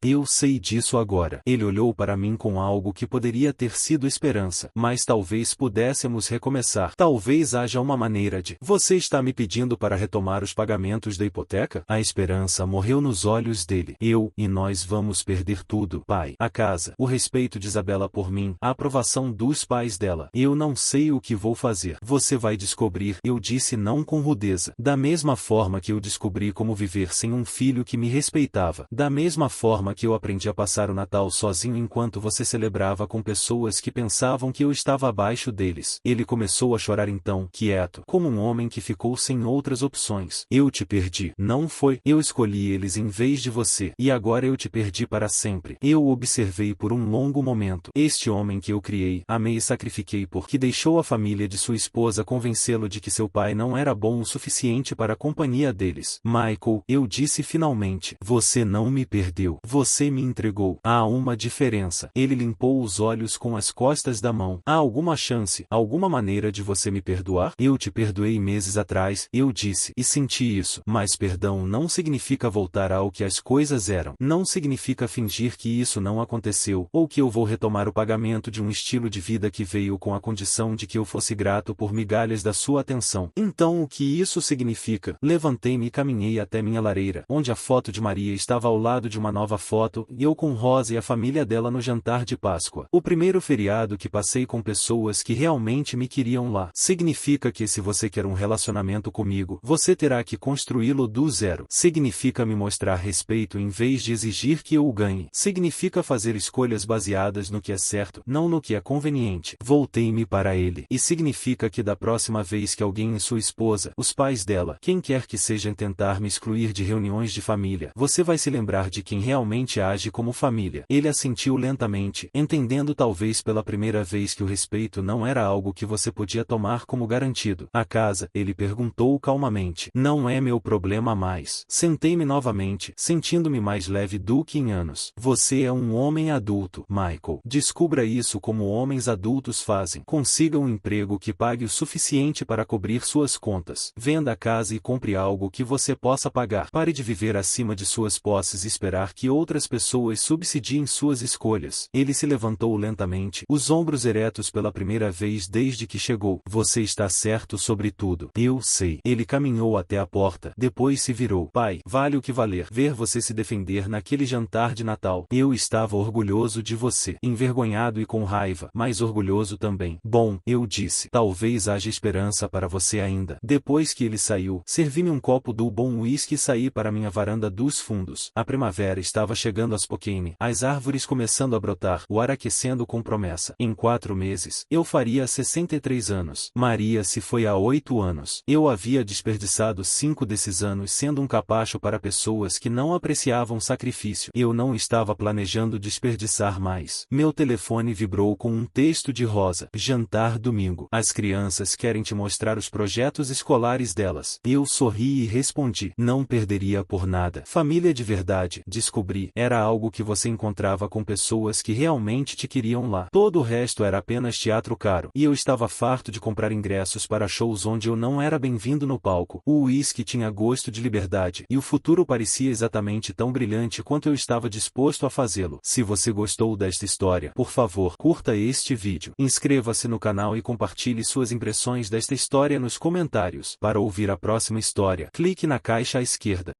disso agora. Ele olhou para mim com algo que poderia ter sido esperança. Mas talvez pudéssemos recomeçar. Talvez haja uma maneira de. Você está me pedindo para retomar os pagamentos da hipoteca? A esperança morreu nos olhos dele. E nós vamos perder tudo, pai. A casa, o respeito de Isabela por mim, a aprovação dos pais dela. Eu não sei o que vou fazer. Você vai descobrir, eu disse não com rudeza. Da mesma forma que eu descobri como viver sem um filho que me respeitava. Da mesma forma que eu aprendi a passar o Natal sozinho enquanto você celebrava com pessoas que pensavam que eu estava abaixo dele. eles. Ele começou a chorar então, quieto, como um homem que ficou sem outras opções. Eu te perdi. Não foi. Eu escolhi eles em vez de você. E agora eu te perdi para sempre. Eu o observei por um longo momento. Este homem que eu criei, amei e sacrifiquei porque deixou a família de sua esposa convencê-lo de que seu pai não era bom o suficiente para a companhia deles. Michael, eu disse finalmente. Você não me perdeu. Você me entregou. Há uma diferença. Ele limpou os olhos com as costas da mão. Há alguma chance, alguma maneira de você me perdoar? Eu te perdoei meses atrás, eu disse, e senti isso. Mas perdão não significa voltar ao que as coisas eram. Não significa fingir que isso não aconteceu, ou que eu vou retomar o pagamento de um estilo de vida que veio com a condição de que eu fosse grato por migalhas da sua atenção. Então o que isso significa? Levantei-me e caminhei até minha lareira, onde a foto de Maria estava ao lado de uma nova foto, e eu com Rosa e a família dela no jantar de Páscoa. O primeiro feriado que passei com pessoas que realmente me queriam lá. Significa que se você quer um relacionamento comigo, você terá que construí-lo do zero. Significa me mostrar respeito em vez de exigir que eu o ganhe. Significa fazer escolhas baseadas no que é certo, não no que é conveniente. Voltei-me para ele. E significa que da próxima vez que alguém e sua esposa, os pais dela, quem quer que seja tentar me excluir de reuniões de família, você vai se lembrar de quem realmente age como família. Ele assentiu lentamente, entendendo talvez pela primeira vez que o respeito não era algo que você podia tomar como garantido. A casa, ele perguntou calmamente. Não é meu problema mais. Sentei-me novamente, sentindo-me mais leve do que em anos. Você é um homem adulto, Michael. Descubra isso como homens adultos fazem. Consiga um emprego que pague o suficiente para cobrir suas contas. Venda a casa e compre algo que você possa pagar. Pare de viver acima de suas posses e esperar que outras pessoas subsidiem suas escolhas. Ele se levantou lentamente, os ombros eretos pela primeira vez desde que chegou. Você está certo sobre tudo. Eu sei. Ele caminhou até a porta, depois se virou. Pai, vale o que valer ver você se defender naquele jantar de Natal. Eu estava orgulhoso de você. Envergonhado e com raiva, mas orgulhoso também. Bom, eu disse. Talvez haja esperança para você ainda. Depois que ele saiu, servi-me um copo do bom uísque e saí para minha varanda dos fundos. A primavera estava chegando a Spokane, as árvores começando a brotar, o ar aquecendo com promessa. Em 4 meses, eu faria 63 anos. Maria se foi há 8 anos. Eu havia desperdiçado 5 desses anos sendo um capacho para pessoas que não apreciavam sacrifício. Eu não estava planejando desperdiçar mais. Meu telefone vibrou com um texto de Rosa. Jantar domingo. As crianças querem te mostrar os projetos escolares delas. Eu sorri e respondi. Não perderia por nada. Família de verdade, descobri, era algo que você encontrava com pessoas que realmente te queriam lá. Todo o resto era apenas teatro caro. E eu estava farto de comprar ingressos para shows onde eu não era bem-vindo no palco. O uísque tinha gosto de liberdade, e o futuro parecia exatamente tão brilhante quanto eu estava disposto a fazê-lo. Se você gostou desta história, por favor, curta este vídeo. Inscreva-se no canal e compartilhe suas impressões desta história nos comentários. Para ouvir a próxima história, clique na caixa à esquerda.